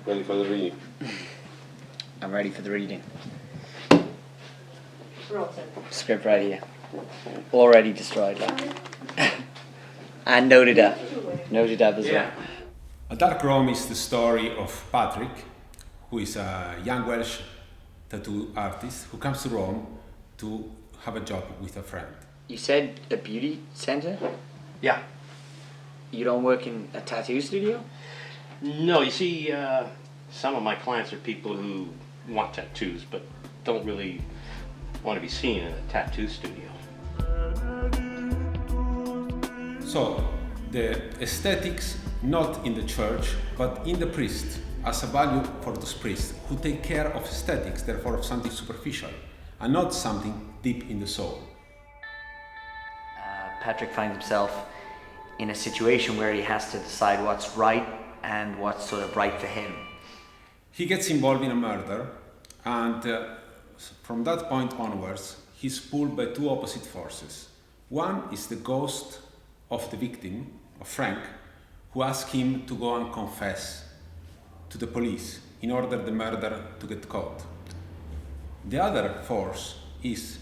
Ready for the reading? I'm ready for the reading. Rotten. Script right here. Already destroyed, like. And noted up. Noted up as well. A Dark Room is the story of Patrick, who is a young Welsh tattoo artist who comes to Rome to have a job with a friend. You said a beauty center? Yeah. You don't work in a tattoo studio? No, you see, some of my clients are people who want tattoos, but don't really want to be seen in a tattoo studio. So, the aesthetics not in the church, but in the priest, as a value for those priests who take care of aesthetics, therefore of something superficial, and not something deep in the soul. Patrick finds himself in a situation where he has to decide what's right and what's sort of right for him. He gets involved in a murder, and from that point onwards, he's pulled by two opposite forces. One is the ghost of the victim, of Frank, who asks him to go and confess to the police in order the murder to get caught. The other force is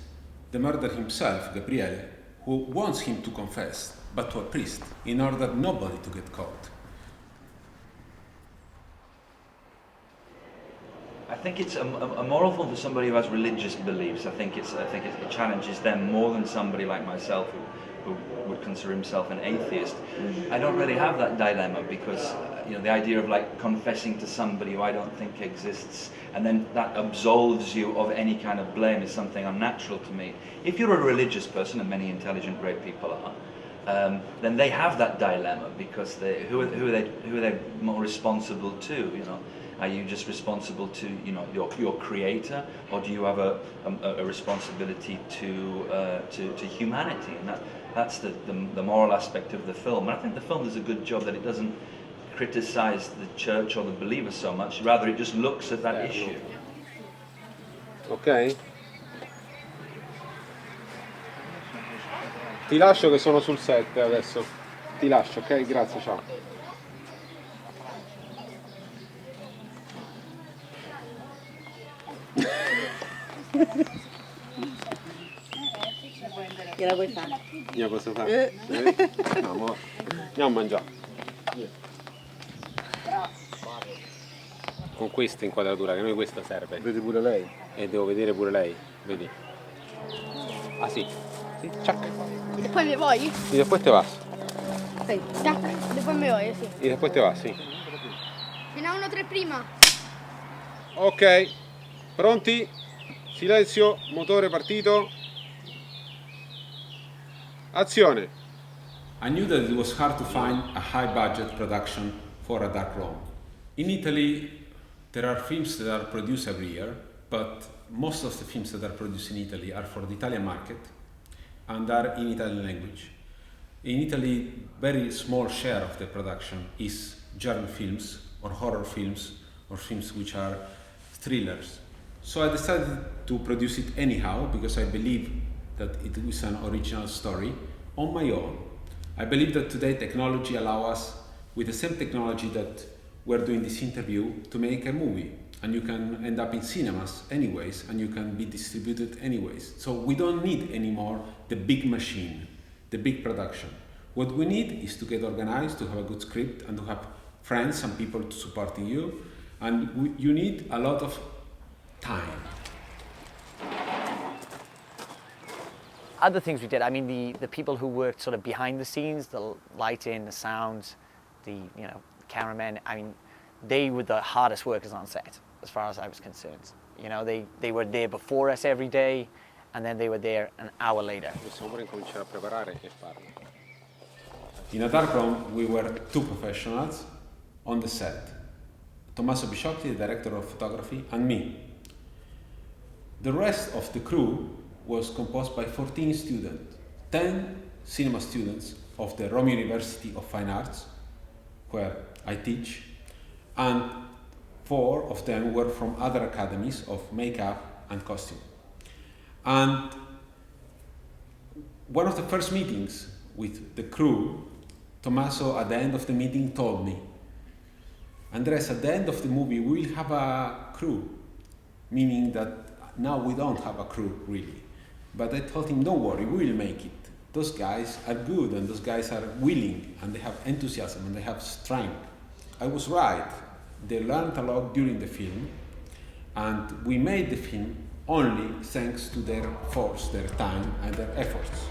the murderer himself, Gabriele, who wants him to confess, but to a priest, in order nobody to get caught. I think it's a moral film for somebody who has religious beliefs. I think it challenges them more than somebody like myself who would consider himself an atheist. I don't really have that dilemma because the idea of like confessing to somebody who I don't think exists and then that absolves you of any kind of blame is something unnatural to me. If you're a religious person, and many intelligent, great people are, then they have that dilemma because who are they more responsible to? Are you just responsible to your creator, or do you have a responsibility to humanity? And that's the moral aspect of the film. And I think the film does a good job that it doesn't criticize the church or the believers so much. Rather, it just looks at that issue. Ok? Ti lascio che sono sul set adesso. Ti lascio, ok? Grazie, ciao. Gliela vuoi fare? Io posso fare? Andiamo a mangiare. Con questa inquadratura, che a noi questa serve. Vedi pure lei? E devo vedere pure lei, vedi? Ah sì, sì, ciac. ¿Y después me voy? Y después te vas. Sí, tac, después me voy, sí. Y después te vas, sì. Fino a 1-3 prima. Ok, pronti? Silenzio, motore partito. Azione. I knew that it was hard to find a high-budget production for a dark room. In Italy, there are films that are produced every year, but most of the films that are produced in Italy are for the Italian market and are in Italian language. In Italy, very small share of the production is German films or horror films or films which are thrillers. So I decided to produce it anyhow because I believe that it is an original story on my own. I believe that today technology allows us, with the same technology that we're doing this interview, to make a movie. And you can end up in cinemas anyways, and you can be distributed anyways. So we don't need anymore the big machine, the big production. What we need is to get organized, to have a good script, and to have friends and people supporting you. And you need a lot of time. Other things we did, I mean, the people who worked sort of behind the scenes, the lighting, the sound, the cameramen, I mean, they were the hardest workers on set, as far as I was concerned. They were there before us every day, and then they were there an hour later. Possiamo pure incominciare a preparare e farlo. In a dark room, we were two professionals on the set. Tommaso Biciocchi, the director of photography, and me. The rest of the crew was composed by 14 students, 10 cinema students of the Rome University of Fine Arts, where I teach, and 4 of them were from other academies of makeup and costume. And one of the first meetings with the crew, Tommaso at the end of the meeting told me, Andres, at the end of the movie, we will have a crew, meaning that now we don't have a crew, really. But I told him, don't worry, we will make it. Those guys are good, and those guys are willing, and they have enthusiasm, and they have strength. I was right. They learned a lot during the film, and we made the film only thanks to their force, their time, and their efforts.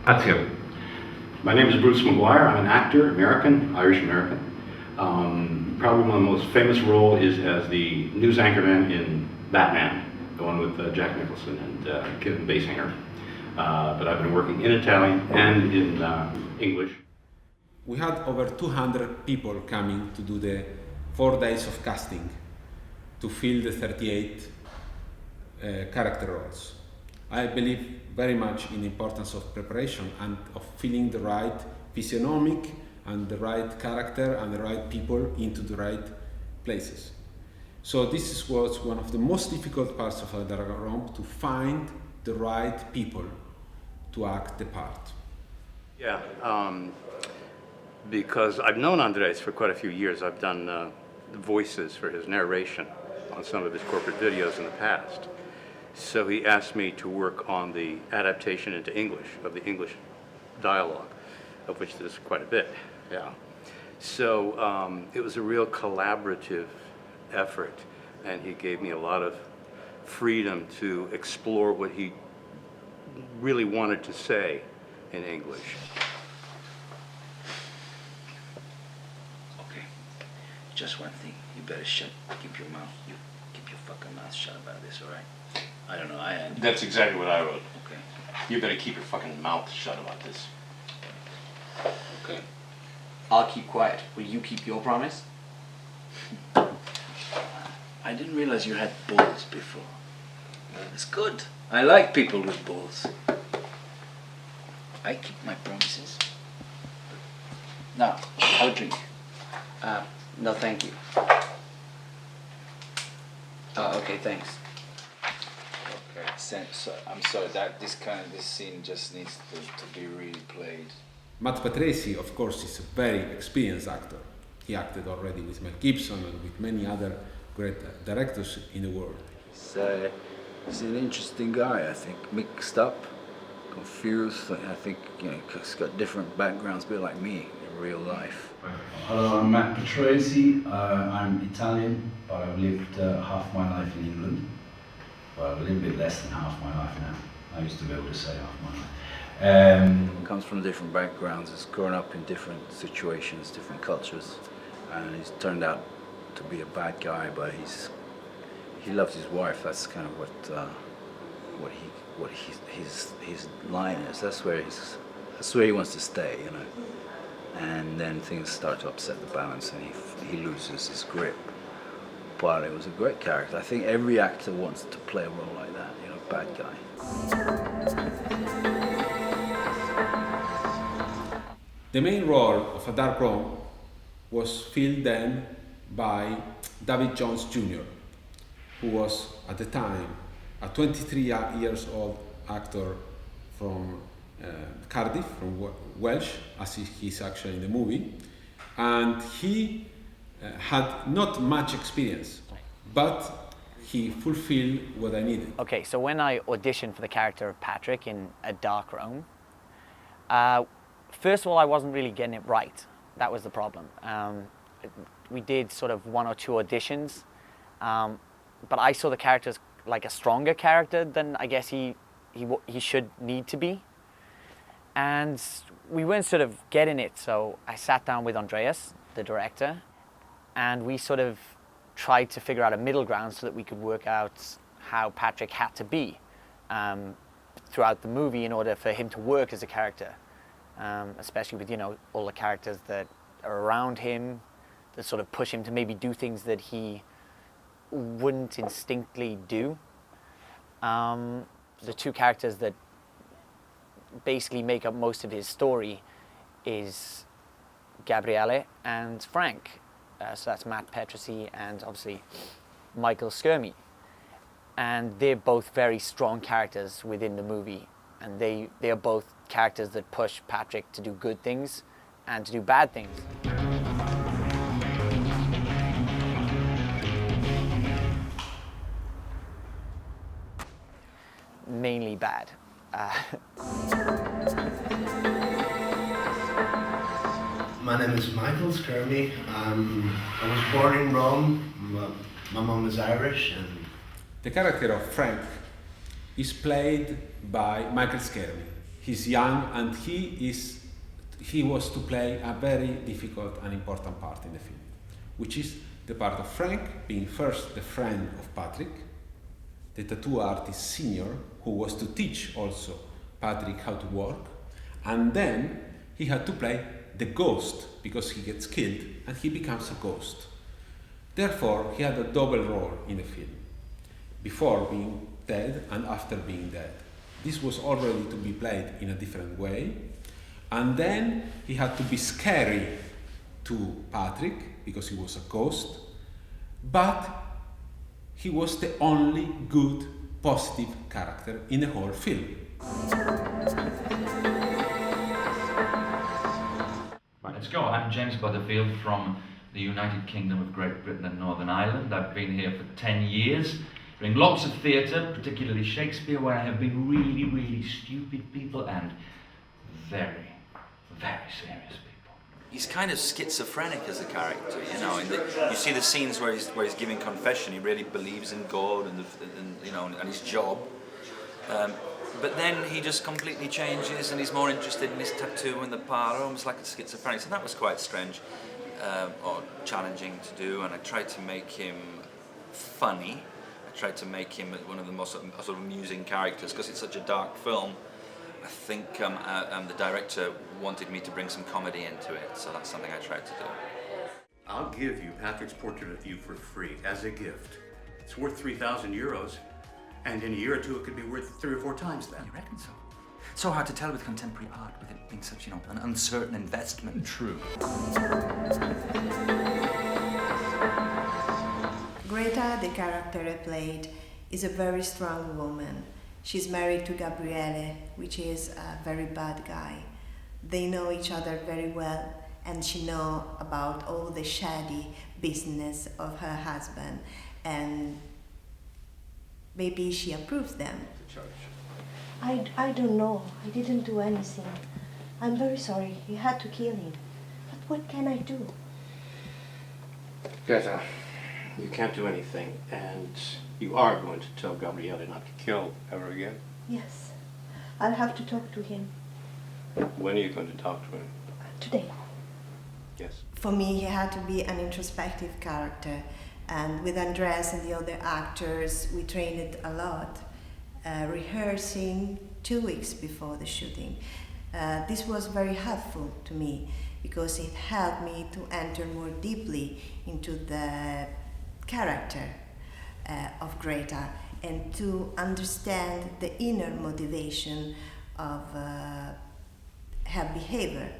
Grazie. My name is Bruce McGuire. I'm an actor, American, Irish-American. Probably my most famous role is as the news anchorman in Batman, the one with Jack Nicholson and Kevin Basinger. But I've been working in Italian and in English. We had over 200 people coming to do the 4 days of casting to fill the 38 character roles. I believe very much in the importance of preparation and of filling the right physiognomic and the right character and the right people into the right places. So this was one of the most difficult parts of a Dark Room, to find the right people to act the part. Yeah, because I've known Andres for quite a few years. I've done the voices for his narration on some of his corporate videos in the past. So he asked me to work on the adaptation into English of the English dialogue, of which there's quite a bit, yeah. So it was a real collaborative effort, and he gave me a lot of freedom to explore what he really wanted to say in English. Okay, just one thing. You better keep your fucking mouth shut about this, all right? I don't know, That's exactly what I wrote. Okay. You better keep your fucking mouth shut about this. Okay. I'll keep quiet. Will you keep your promise? I didn't realize you had balls before. That's good. I like people with balls. I keep my promises. Now, have a drink. No, thank you. Okay, thanks. Okay, so I'm sorry that this scene just needs to be replayed. Matt Patresi, of course, is a very experienced actor. He acted already with Mel Gibson and with many other great directors in the world. He's an interesting guy, I think. Mixed up, confused. I think he's got different backgrounds, a bit like me in real life. Hello, I'm Matt Patresi. I'm Italian, but I've lived half my life in England. Well, a little bit less than half my life now. I used to be able to say half my life. Comes from different backgrounds. He's grown up in different situations, different cultures, and he's turned out to be a bad guy. But he loves his wife. That's kind of what his line is. That's where he wants to stay, you know. And then things start to upset the balance, and he loses his grip. But it was a great character. I think every actor wants to play a role like that, you know, bad guy. The main role of A Dark Room was filled then by Davy Jones Jr, who was at the time a 23 years old actor from Cardiff, from Welsh, as he's actually in the movie, and he had not much experience, but he fulfilled what I needed. Okay, so when I auditioned for the character of Patrick in A Dark Room, first of all, I wasn't really getting it right. That was the problem. We did sort of 1 or 2 auditions, but I saw the character as like a stronger character than I guess he should need to be. And we weren't sort of getting it, so I sat down with Andreas, the director, and we sort of tried to figure out a middle ground so that we could work out how Patrick had to be throughout the movie in order for him to work as a character, especially with, you know, all the characters that are around him that sort of push him to maybe do things that he wouldn't instinctively do. The 2 characters that basically make up most of his story is Gabriele and Frank. So that's Matt Patresi and obviously Michael Schermi. and they're both very strong characters within the movie, and they are both characters that push Patrick to do good things and to do bad things. Mainly bad. My name is Michael Schermi. I was born in Rome. My mom is Irish. And the character of Frank is played by Michael Schermi. He's young and he was to play a very difficult and important part in the film, which is the part of Frank being first the friend of Patrick, the tattoo artist senior who was to teach also Patrick how to work, and then he had to play the ghost because he gets killed and he becomes a ghost. Therefore, he had a double role in the film, before being dead and after being dead. This was already to be played in a different way, and then he had to be scary to Patrick because he was a ghost, but he was the only good, positive character in the whole film. Let's go. I'm James Butterfield from the United Kingdom of Great Britain and Northern Ireland. I've been here for 10 years, doing lots of theatre, particularly Shakespeare, where I have been really, really stupid people and very, very serious people. He's kind of schizophrenic as a character, you know. You see the scenes where he's giving confession. He really believes in God and his job. But then he just completely changes and he's more interested in his tattoo and the parlor, almost like a schizophrenic. So that was quite strange or challenging to do, and I tried to make him funny. I tried to make him one of the most sort of amusing characters because it's such a dark film. I think the director wanted me to bring some comedy into it, so that's something I tried to do. I'll give you Patrick's portrait of you for free as a gift. It's worth 3,000 euros. And in a year or two, it could be worth 3 or 4 times that. You reckon so? It's so hard to tell with contemporary art, with it being such, an uncertain investment. True. Greta, the character I played, is a very strong woman. She's married to Gabriele, which is a very bad guy. They know each other very well, and she knows about all the shady business of her husband, and maybe she approves them. I don't know. I didn't do anything. I'm very sorry. You had to kill him. But what can I do? Greta, you can't do anything, and you are going to tell Gabriele not to kill ever again. Yes. I'll have to talk to him. When are you going to talk to him? Today. Yes. For me, he had to be an introspective character. And with Andrea and the other actors, we trained it a lot, rehearsing 2 weeks before the shooting. This was very helpful to me because it helped me to enter more deeply into the character of Greta and to understand the inner motivation of her behavior.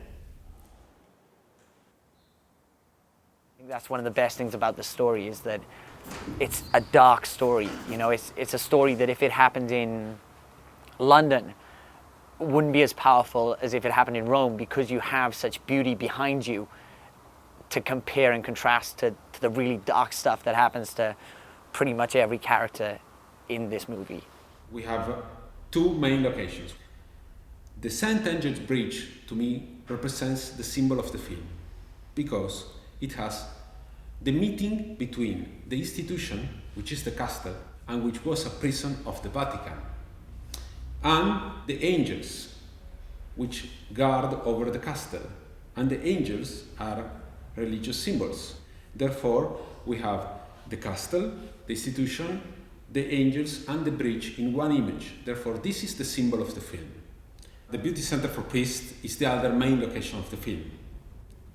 That's one of the best things about the story, is that it's a dark story. It's a story that if it happened in London wouldn't be as powerful as if it happened in Rome, because you have such beauty behind you to compare and contrast to the really dark stuff that happens to pretty much every character in this movie. We have 2 main locations. The St. Andrew's Bridge, to me, represents the symbol of the film, because it has the meeting between the institution, which is the castle, and which was a prison of the Vatican, and the angels, which guard over the castle. And the angels are religious symbols. Therefore, we have the castle, the institution, the angels, and the bridge in one image. Therefore, this is the symbol of the film. The Beauty Center for Priests is the other main location of the film.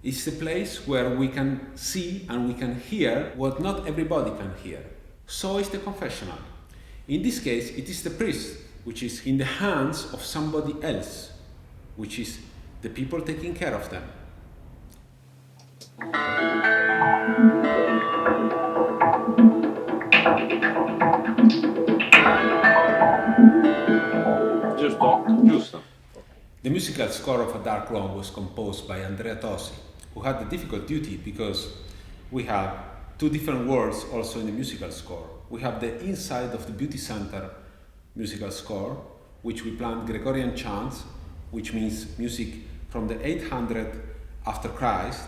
It's the place where we can see and we can hear what not everybody can hear. So is the confessional. In this case, it is the priest, which is in the hands of somebody else, which is the people taking care of them. The musical score of A Dark Room was composed by Andrea Tosi, who had the difficult duty because we have two different worlds also in the musical score. We have the inside of the beauty center musical score, which we planned Gregorian chants, which means music from the 800 after Christ,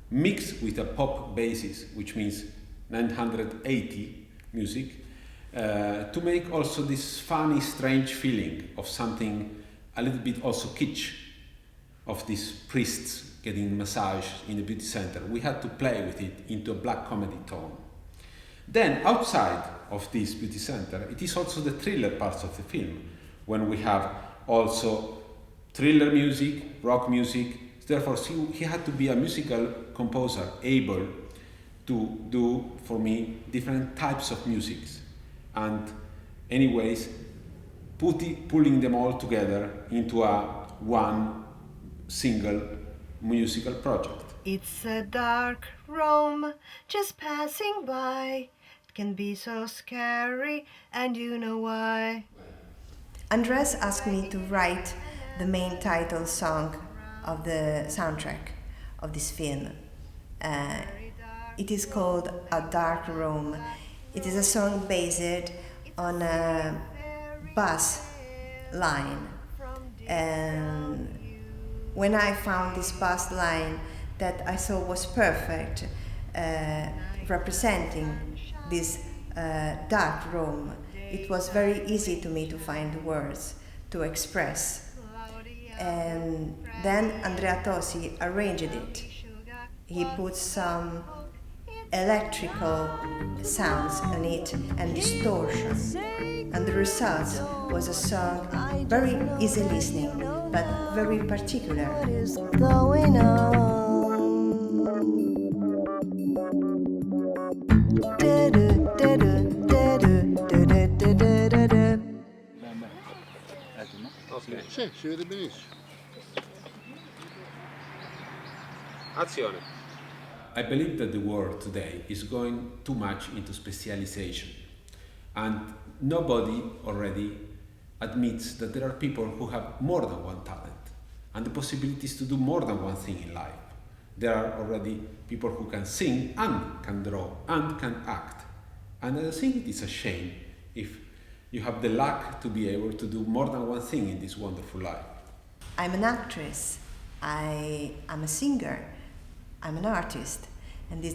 mixed with a pop basis, which means 980 music, to make also this funny, strange feeling of something a little bit also kitsch, of these priests getting massage in the beauty center. We had to play with it into a black comedy tone. Then outside of this beauty center, it is also the thriller parts of the film, when we have also thriller music, rock music. Therefore, he had to be a musical composer able to do for me different types of musics, and anyways pulling them all together into a one single musical project. It's a dark room just passing by. It can be so scary, and you know why. Andres asked me to write the main title song of the soundtrack of this film. It is called A Dark Room. It is a song based on a bus line. And when I found this bus line that I thought was perfect, representing this dark room, it was very easy to me to find the words to express. And then Andrea Tosi arranged it. He put some electrical sounds on it and distortion. And the result was a song very easy listening, but very particular. What is going on? Ok. Sì, si vede benissimo. Azione. I believe that the world today is going too much into specialization, and nobody already admits that there are people who have more than one talent and the possibilities to do more than one thing in life. There are already people who can sing and can draw and can act, and I think it is a shame if you have the luck to be able to do more than one thing in this wonderful life. I'm an actress, I'm a singer, I'm an artist, and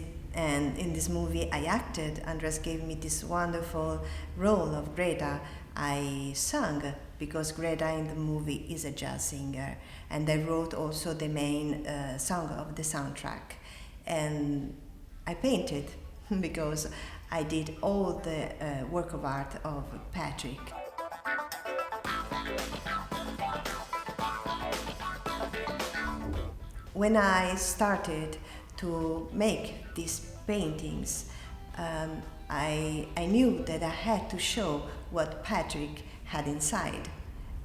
in this movie I acted. Andres gave me this wonderful role of Greta. I sung because Greta in the movie is a jazz singer, and I wrote also the main song of the soundtrack. And I painted because I did all the work of art of Patrick. When I started to make these paintings, I knew that I had to show what Patrick had inside.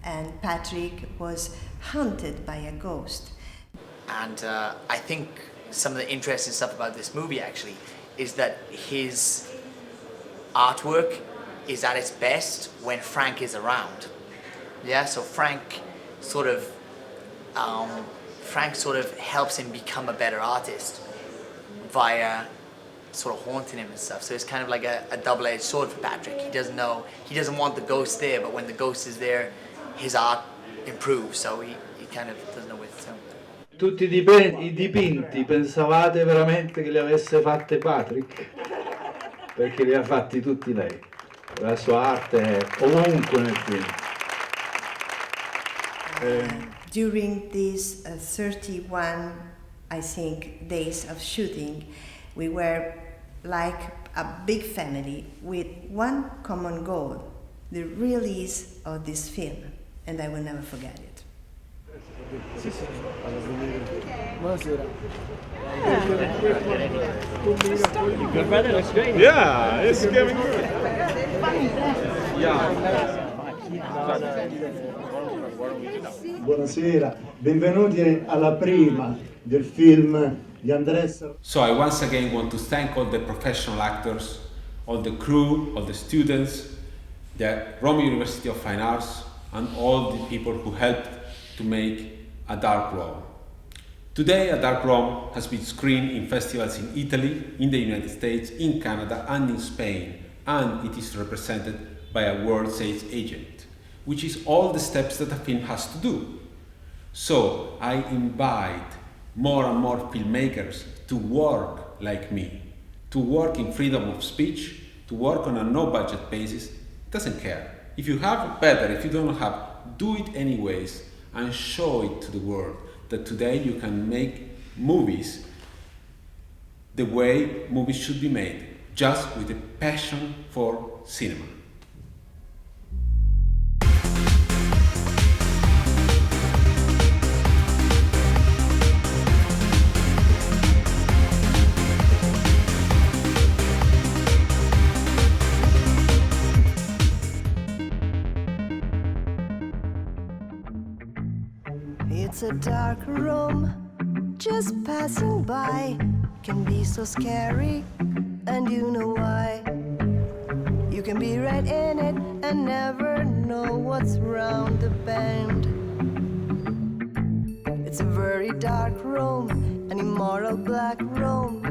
And Patrick was haunted by a ghost. And I think some of the interesting stuff about this movie actually is that his artwork is at its best when Frank is around. Yeah, so Frank sort of helps him become a better artist via sort of haunting him and stuff. So it's kind of like a double-edged sword for Patrick. He doesn't want the ghost there, but when the ghost is there, his art improves. So he kind of doesn't know what to do. Tutti i dipinti pensavate veramente che li avesse fatte Patrick? Perché li ha fatti tutti lei. La sua arte è ovunque nel film. During these 31, I think, days of shooting, we were like a big family with one common goal, the release of this film, and I will never forget it. Buonasera. Your brother looks great. Yeah, it's getting good. Buonasera, benvenuti alla prima del film di Andrea. So I once again want to thank all the professional actors, all the crew, all the students, the Rome University of Fine Arts, and all the people who helped to make a dark room. Today, a dark room has been screened in festivals in Italy, in the United States, in Canada, and in Spain, and it is represented by a world sales agent, which is all the steps that a film has to do. So I invite more and more filmmakers to work like me, to work in freedom of speech, to work on a no-budget basis. Doesn't care. If you have, better. If you don't have, do it anyways and show it to the world that today you can make movies the way movies should be made, just with a passion for cinema. It's a dark room, just passing by, can be so scary, and you know why. You can be right in it and never know what's round the bend. It's a very dark room, an immoral black room,